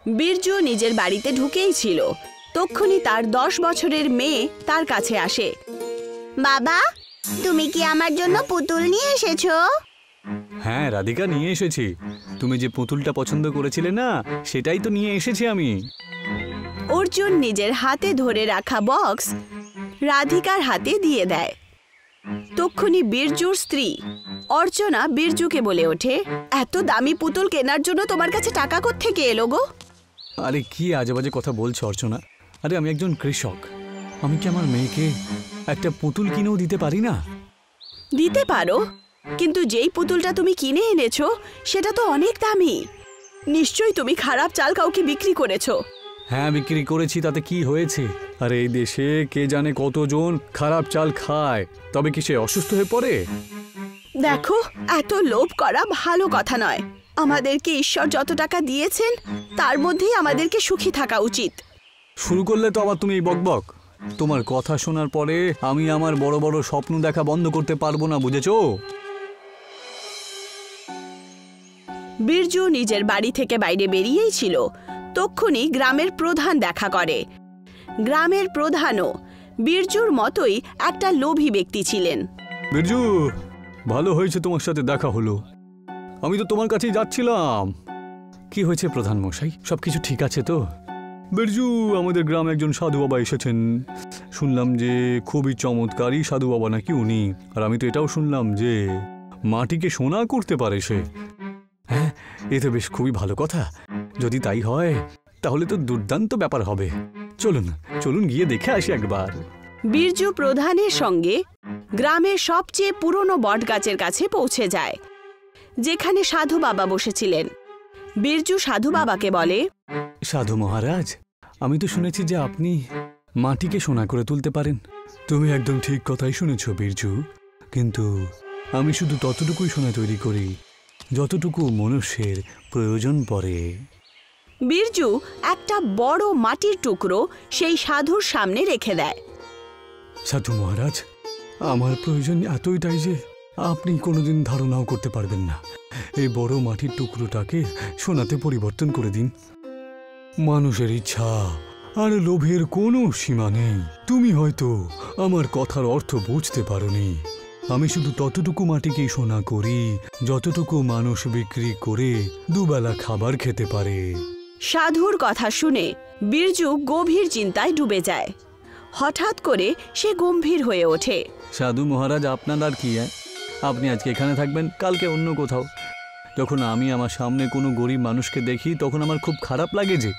বিরজু নিজের বাড়িতে ঢুকেই ছিল, তক্ষুনি তার 10 বছরের মেয়ে তার কাছে আসে। বাবা, তুমি কি আমার জন্য পুতুল নিয়ে এসেছো? হ্যাঁ রাধিকা, নিয়ে এসেছি। তুমি যে পুতুলটা পছন্দ করেছিলে না, সেটাই তো নিয়ে এসেছি আমি। অর্জুন নিজের হাতে ধরে রাখা বক্স রাধিকার হাতে দিয়ে দেয়। তক্ষুনি বিরজুর স্ত্রী অর্চনা বিরজুকে বলে ওঠে, এত দামি পুতুল কেনার জন্য তোমার কাছে টাকা কোত্থেকে এলো গো? আরে কি আজে বাজে কথা বলছো অর্চনা? আরে আমি একজন কৃষক, আমি কি আমার মেয়েকে একটা পুতুল কিনেও দিতে পারি না? দিতে পারো, কিন্তু যেই পুতুলটা তুমি কিনে এনেছো সেটা তো অনেক দামি। নিশ্চয়ই তুমি খারাপ চাল কাউকে বিক্রি করেছো। হ্যাঁ বিক্রি করেছি, তাতে কি হয়েছে? আরে এই দেশে কে জানে কতজন খারাপ চাল খায়, তবে কি সে অসুস্থ হয়ে পড়ে? দেখো, এত লোভ করা ভালো কথা নয়। আমাদেরকে ঈশ্বর যত টাকা দিয়েছেন তার মধ্যেই আমাদেরকে সুখী থাকা উচিত। শুরু করলে তো আবার তুমি এই বকবক। তোমার কথা শোনার পরে আমি আমার বড় বড় স্বপ্ন দেখা বন্ধ করতে পারবো না, বুঝেছো? বিরজু নিজের বাড়ি থেকে বাইরে বেরিয়েই ছিল, তক্ষুনি গ্রামের প্রধান দেখা করে। গ্রামের প্রধানও বিরজুর মতোই একটা লোভী ব্যক্তি ছিলেন। বিরজু, ভালো হয়েছে তোমার সাথে দেখা হলো। আমি তো তোমার কাছেই যাচ্ছিলাম। কি হয়েছে প্রধান মশাই, সবকিছু ঠিক আছে তো? বিরজু, আমাদের গ্রামে একজন সাধু বাবা এসেছেন। শুনলাম যে খুবই চমৎকারী সাধু বাবা নাকি উনি। আর আমি তো এটাও শুনলাম যে মাটিকে সোনা করতে পারে সে। হ্যাঁ, এ তো বেশ খুবই ভালো কথা। যদি তাই হয় তাহলে তো দুর্দান্ত ব্যাপার হবে। চলুন চলুন গিয়ে দেখে আসি একবার। বিরজু প্রধানের সঙ্গে গ্রামের সবচেয়ে পুরনো বটগাছের কাছে পৌঁছে যায়, যেখানে সাধু বাবা বসেছিলেন। বিরজু সাধু বাবাকে বলে, সাধু মহারাজ, আমি তো শুনেছি যে আপনি মাটিকে সোনা করে তুলতে পারেন। তুমি একদম ঠিক কথাই শুনেছ বিরজু, কিন্তু আমি শুধু ততটুকুই সোনা তৈরি করি যতটুকু মনুষ্যের প্রয়োজন পড়ে। বিরজু একটা বড় মাটির টুকরো সেই সাধুর সামনে রেখে দেয়। সাধু মহারাজ, আমার প্রয়োজন এতটাই যে আপনি কোনোদিন ধারণাও করতে পারবেন না। এই বড় মাটির টুকরোটাকে সোনাতে পরিবর্তন করে দিন। মানুষের ইচ্ছা আর লোভের কোনো সীমা নেই। তুমি হয়তো আমার কথার অর্থ বুঝতে পারোনি। আমি শুধু ততটুকু মাটিকেই সোনা করি যতটুকু মানুষ বিক্রি করে দুবেলা খাবার খেতে পারে। সাধুর কথা শুনে বিরজু গভীর চিন্তায় ডুবে যায়। হঠাৎ করে সে গম্ভীর হয়ে ওঠে। সাধু মহারাজ, আপনার আর কি? আপনি আজকে এখানে থাকবেন, কালকে অন্য কোথাও। যখন আমি আমার সামনে কোনো গরিব মানুষকে দেখি তখন আমার খুব খারাপ লাগে যে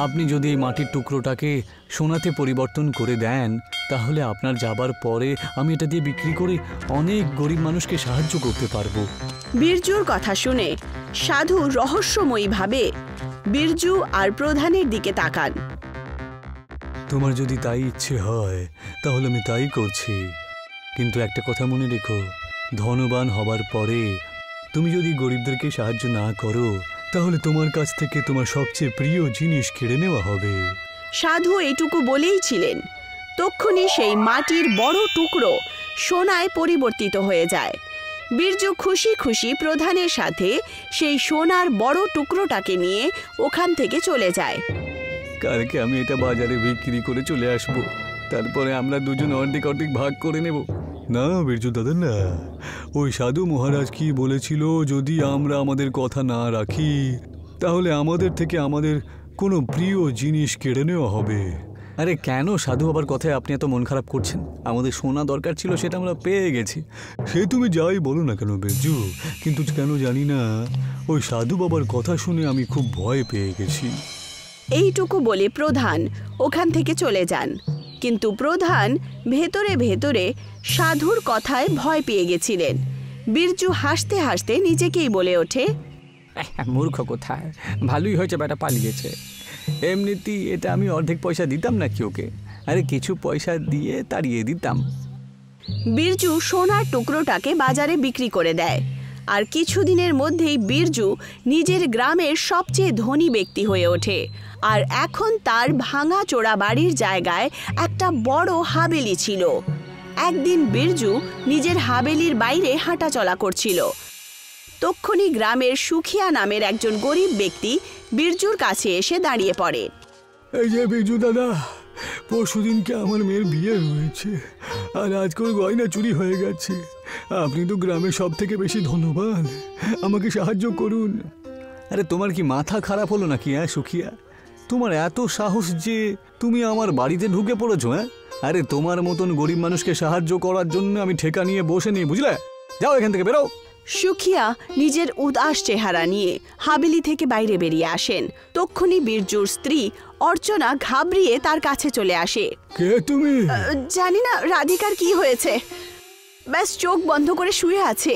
আপনি যদি এই মাটির টুকরোটাকে সোনাতে পরিবর্তন করে দেন, তাহলে আপনার যাবার পরে আমি এটা দিয়ে বিক্রি করে অনেক গরিব মানুষকে সাহায্য করতে পারবো। বিরজুর কথা শুনে সাধু রহস্যময়ীভাবে বিরজু আর প্রধানের দিকে তাকান। তোমার যদি তাই ইচ্ছে হয় তাহলে আমি তাই করছি, কিন্তু একটা কথা মনে রেখো, ধনবান হবার পরে তুমি যদি গরিবদেরকে সাহায্য না করো তাহলে তোমার কাছ থেকে তোমার সবচেয়ে প্রিয় জিনিস কেড়ে নেওয়া হবে। সাধু এইটুকু বলেই ছিলেন, তক্ষুনি সেই মাটির বড় টুকরো সোনায় পরিবর্তিত হয়ে যায়। বিরজু খুশি খুশি প্রধানের সাথে সেই সোনার বড় টুকরোটাকে নিয়ে ওখান থেকে চলে যায়। কালকে আমি এটা বাজারে বিক্রি করে চলে আসব, তারপরে আমরা দুজন অর্ধেক অর্ধেক ভাগ করে নেব। না বিরজু দাদা, না। ওই সাধু মহারাজ কি বলেছিল, যদি আমরা আমাদের কথা না রাখি তাহলে আমাদের থেকে আমাদের কোনো প্রিয় জিনিস কেড়ে নেওয়া হবে। আরে কেন সাধু বাবার কথায় আপনি এত মন খারাপ করছেন? আমাদের সোনা দরকার ছিল, সেটা আমরা পেয়ে গেছি। সে তুমি যাই বলো না কেন বিরজু, কিন্তু কেন জানি না ওই সাধু বাবার কথা শুনে আমি খুব ভয় পেয়ে গেছি। এইটুকু বলে প্রধান ওখান থেকে চলে যান, কিন্তু প্রধান ভেতরে ভেতরে সাধুর কথায় ভয় পেয়ে গেছিলেন। বিরজু হাসতে হাসতে নিজেকেই বলে ওঠে, মূর্খ কোথায়, ভালোই হয়েছে বেটা পালিয়েছে। এমনিতেই এটা আমি অর্ধেক পয়সা দিতাম নাকি ওকে? আরে কিছু পয়সা দিয়ে তাড়িয়ে দিতাম। বিরজু সোনার টুকরোটাকে বাজারে বিক্রি করে দেয়, আর কিছুদিনের মধ্যেই বিরজু নিজের গ্রামের সবচেয়ে ধনী ব্যক্তি হয়ে ওঠে। আর এখন তার ভাঙা চোরা বাড়ির জায়গায় একটা বড় হাবেলি ছিল। একদিন বিরজু নিজের হাবেলির বাইরে হাঁটাচলা করছিল। তক্ষুনি গ্রামের সুখিয়া নামের একজন গরিব ব্যক্তি বীরজুর কাছে এসে দাঁড়িয়ে পড়ে। এই যে বিজু দাদা, পরশুদিনকে আমার মেয়ের বিয়ে হয়েছে আর আজকের গয়না চুরি হয়ে গেছে। আপনি তো গ্রামের সব থেকে বেশি ধন্যবাদ, আমাকে সাহায্য করুন। আরে তোমার কি মাথা খারাপ হলো নাকি? হ্যাঁ সুখিয়া, তোমার এত সাহস যে তুমি আমার বাড়িতে ঢুকে পড়েছো? হ্যাঁ, আরে তোমার মতন গরিব মানুষকে সাহায্য করার জন্য আমি ঠেকা নিয়ে বসে নিই, বুঝলে? যাও এখান থেকে, বেরো। সুখিয়া নিজের উদাস চেহারা নিয়ে হাবিলি থেকে বাইরে বেরিয়ে আসেন। তক্ষুনি বীরজুর স্ত্রী অর্চনা ঘাবড়িয়ে তার কাছে চলে আসে। কে তুমি? জানি না রাধিকার কি হয়েছে, ব্যাস চোখ বন্ধ করে শুয়ে আছে,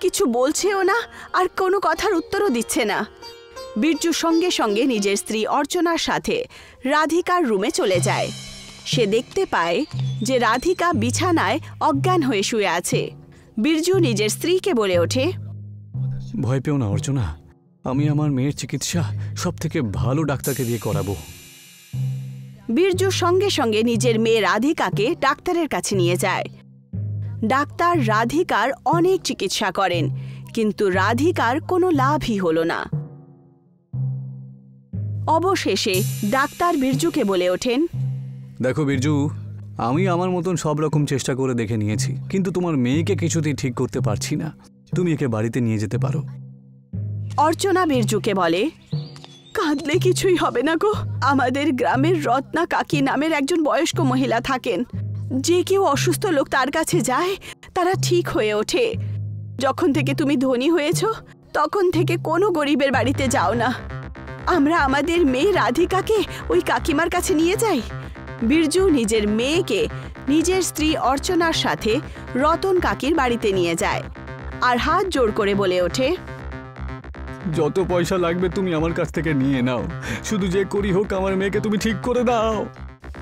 কিছু বলছেও না আর কোনো কথার উত্তরও দিচ্ছে না। বীরজু সঙ্গে সঙ্গে নিজের স্ত্রী অর্চনার সাথে রাধিকার রুমে চলে যায়। সে দেখতে পায় যে রাধিকা বিছানায় অজ্ঞান হয়ে শুয়ে আছে। বীরজু নিজের স্ত্রীকে বলে ওঠে, ভয় পেও না অর্চনা, আমি আমার মেয়ের চিকিৎসা সব থেকে ভালো ডাক্তারকে দিয়ে করাবো। বীরজু সঙ্গে সঙ্গে নিজের মেয়ে রাধিকাকে ডাক্তারের কাছে নিয়ে যায়। ডাক্তার রাধিকার অনেক চিকিৎসা করেন, কিন্তু রাধিকার কোনো লাভই হলো না। অবশেষে ডাক্তার বীরজুকে বলে ওঠেন, দেখো বীরজু, আমি আমার মতন সব রকম চেষ্টা করে দেখে নিয়েছি, কিন্তু তোমার মেয়েকে কিছুতেই ঠিক করতে পারছি না। তুমি একে বাড়িতে নিয়ে যেতে পারো। অর্চনা বীরজুকে বলে, কাঁদলে কিছুই হবে না গো। আমাদের গ্রামের রত্না কাকি নামের একজন বয়স্ক মহিলা থাকেন। যে কেউ অসুস্থ লোক তার কাছে যায়, তারা ঠিক হয়ে ওঠে। যখন থেকে তুমি ধনী হয়েছ, তখন থেকে কোনো গরিবের বাড়িতে যাও না। আমরা আমাদের মেয়ে রাধিকাকে ওই কাকিমার কাছে নিয়ে যাই। বীরজু নিজের মেয়েকে নিজের স্ত্রী অর্চনার সাথে রতন কাকির বাড়িতে নিয়ে যায় আর হাত জোড় করে বলে ওঠে, যত পয়সা লাগবে তুমি আমার কাছ থেকে নিয়ে নাও, শুধু যে করি হোক আমার মেয়েকে তুমি ঠিক করে দাও।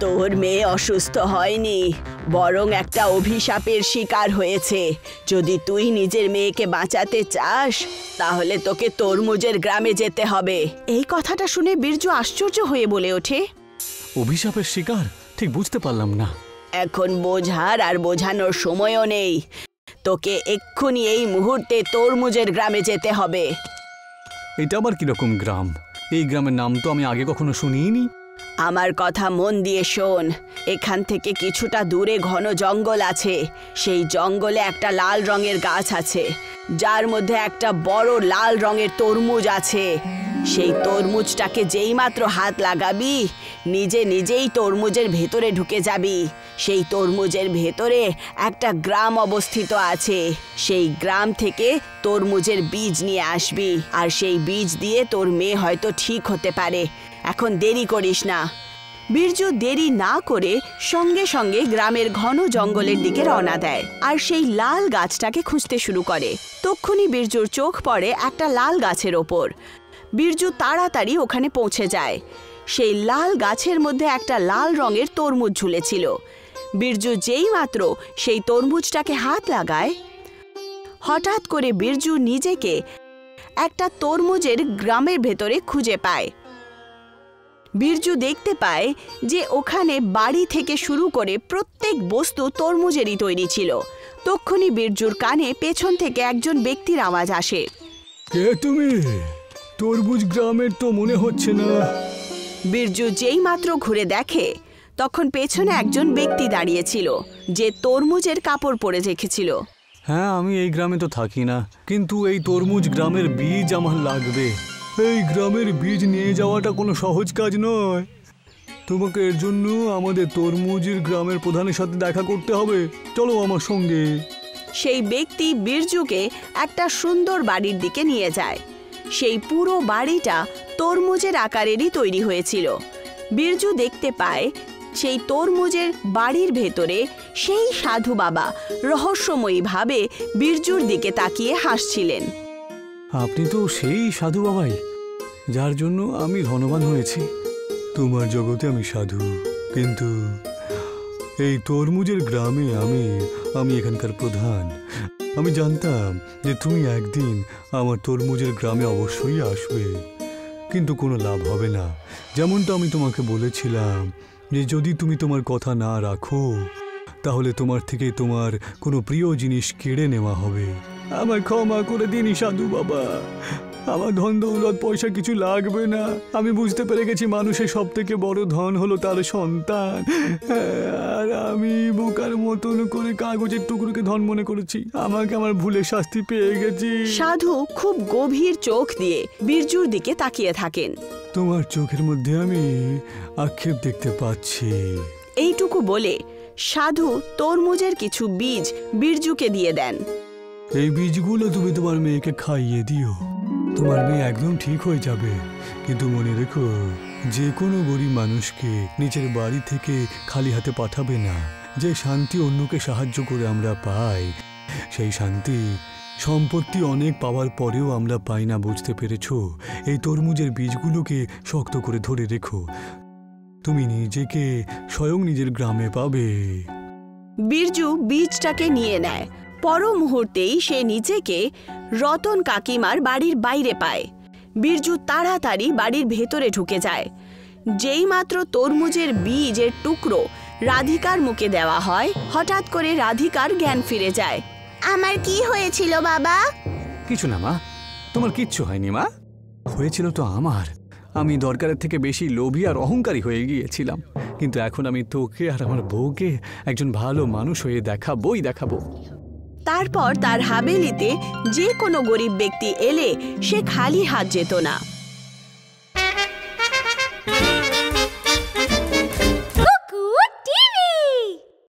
তোর মেয়ে অসুস্থ হয়নি, বরং একটা অভিশাপের শিকার হয়েছে। যদি তুই নিজের মেয়েকে বাঁচাতে চাস, তাহলে তোকে তরমুজের গ্রামে যেতে হবে। এই কথাটা শুনে বীরজু আশ্চর্য হয়ে বলে ওঠে, অভিশাপের শিকার? ঠিক বুঝতে পারলাম না। এখন বোঝার আর বোঝানোর সময়ও নেই, তোকে এক্ষুনি এই মুহূর্তে তরমুজের গ্রামে যেতে হবে। এটা আবার কিরকম গ্রাম? এই গ্রামের নাম তো আমি আগে কখনো শুনিনি। আমার কথা মন দিয়ে শোন। এখান থেকে কিছুটা দূরে ঘন জঙ্গল আছে। সেই জঙ্গলে একটা লাল রঙের গাছ আছে, যার মধ্যে একটা বড় লাল রঙের তরমুজ আছে। সেই তরমুজটাকে যেই মাত্র হাত লাগাবি, নিজে নিজেই তরমুজের ভেতরে ঢুকে যাবি। সেই তরমুজের ভেতরে একটা গ্রাম অবস্থিত আছে। সেই গ্রাম থেকে তরমুজের বীজ নিয়ে আসবি, আর সেই বীজ দিয়ে তোর মেয়ে হয়তো ঠিক হতে পারে। এখন দেরি করিস না। বীরজু দেরি না করে সঙ্গে সঙ্গে গ্রামের ঘন জঙ্গলের দিকে রওনা দেয় আর সেই লাল গাছটাকে খুঁজতে শুরু করে। তক্ষুনি বীরজুর চোখ পড়ে একটা লাল গাছের ওপর। বীরজু তাড়াতাড়ি ওখানে পৌঁছে যায়। সেই লাল গাছের মধ্যে একটা লাল রঙের তরমুজ ঝুলেছিল। বীরজু যেই মাত্র সেই তরমুজটাকে হাত লাগায়, হঠাৎ করে বীরজু নিজেকে একটা তরমুজের গ্রামের ভেতরে খুঁজে পায়। বীরজু দেখতে পায় যে ওখানে বাড়ি থেকে শুরু করে প্রত্যেক বস্তু তরমুজেরই তৈরি ছিল। তক্ষুনি বীরজুর কানে পেছন থেকে একজন ব্যক্তির আওয়াজ আসে। কে তুমি? তরমুজ গ্রামের তো মনে হচ্ছে না। বীরজু যেই মাত্র ঘুরে দেখে, তখন পেছনে একজন ব্যক্তি দাঁড়িয়েছিল যে তরমুজের কাপড় পরে রেখেছিল। হ্যাঁ, আমি এই গ্রামে তো থাকি না, কিন্তু এই তরমুজ গ্রামের বীজ আমার লাগবে। এই গ্রামের বীজ নিয়ে যাওয়াটা কোনো সহজ কাজ নয়। তোমাকে এর জন্য আমাদের তরমুজের গ্রামের প্রধানের সাথে দেখা করতে হবে। চলো আমার সঙ্গে। সেই ব্যক্তি বীরজুকে একটা সুন্দর বাড়ির দিকে নিয়ে যায়। সেই পুরো বাড়িটা তরমুজের আকারেরই তৈরি হয়েছিল। বীরজু দেখতে পায় সেই তরমুজের বাড়ির ভেতরে সেই সাধু বাবা রহস্যময়ীভাবে বীরজুর দিকে তাকিয়ে হাসছিলেন। আপনি তো সেই সাধু বাবাই, যার জন্য আমি ধনবান হয়েছি। তোমার জগতে আমি সাধু, কিন্তু এই তরমুজের গ্রামে আমি এখানকার প্রধান। আমি জানতাম যে তুমি একদিন আমার তরমুজের গ্রামে অবশ্যই আসবে, কিন্তু কোনো লাভ হবে না। যেমনটা আমি তোমাকে বলেছিলাম যে যদি তুমি তোমার কথা না রাখো, তাহলে তোমার থেকে তোমার কোনো প্রিয় জিনিস কেড়ে নেওয়া হবে। আমায় ক্ষমা করে দিন সাধু বাবা, আমার ধন দৌলত পয়সা কিছু লাগবে না। আমি বুঝতে পেরে গেছি মানুষের সব থেকে বড় ধন হলো তার সন্তান, আর আমি বোকার মতন করে কাগজের টুকরোকে ধন মনে করেছি। আমাকে আমার ভুলের শাস্তি পেয়ে গেছি। সাধু খুব গভীর চোখ দিয়ে বীরজুর দিকে তাকিয়ে থাকেন। তোমার চোখের মধ্যে আমি আক্ষেপ দেখতে পাচ্ছি। এইটুকু বলে সাধু তরমুজের কিছু বীজ বীরজুকে দিয়ে দেন। এই বীজগুলো তুমি তোমার মেয়েকে খাইয়ে দিও, তোমার মেয়ে একদম ঠিক হয়ে যাবে। কিন্তু মনে রেখো, যে কোনো গরিব মানুষকে নিজের বাড়ি থেকে খালি হাতে পাঠাবে না। যে শান্তি অন্যকে সাহায্য করে আমরা পাই, সেই শান্তি সম্পত্তি অনেক পাওয়ার পরেও আমরা পাই না, বুঝতে পেরেছো? এই তরমুজের বীজগুলোকে শক্ত করে ধরে রেখো, তুমি নিজেকে স্বয়ং নিজের গ্রামে পাবে। বীরজু বীজটাকে নিয়ে নেয়। পর মুহূর্তেই সে নিজেকে রতন কাকিমার বাড়ির বাইরে পায়। বীরজু তাড়াতাড়ি বাড়ির ভেতরে ঢুকে যায়। যেই মাত্র তরমুজের বীজের টুকরো রাধিকার মুখে দেওয়া হয়, হঠাৎ করে রাধিকার জ্ঞান ফিরে যায়। আমার কি হয়েছিল বাবা? কিছু না মা, তোমার কিচ্ছু হয়নি মা। হয়েছিল তো আমার। আমি দরকারের থেকে বেশি লোভী আর অহংকারী হয়ে গিয়েছিলাম, কিন্তু এখন আমি তোকে আর আমার বউকে একজন ভালো মানুষ হয়ে দেখাবো। তারপর তার হাবেলিতে যে কোনো গরিব ব্যক্তি এলে সে খালি হাত যেত না।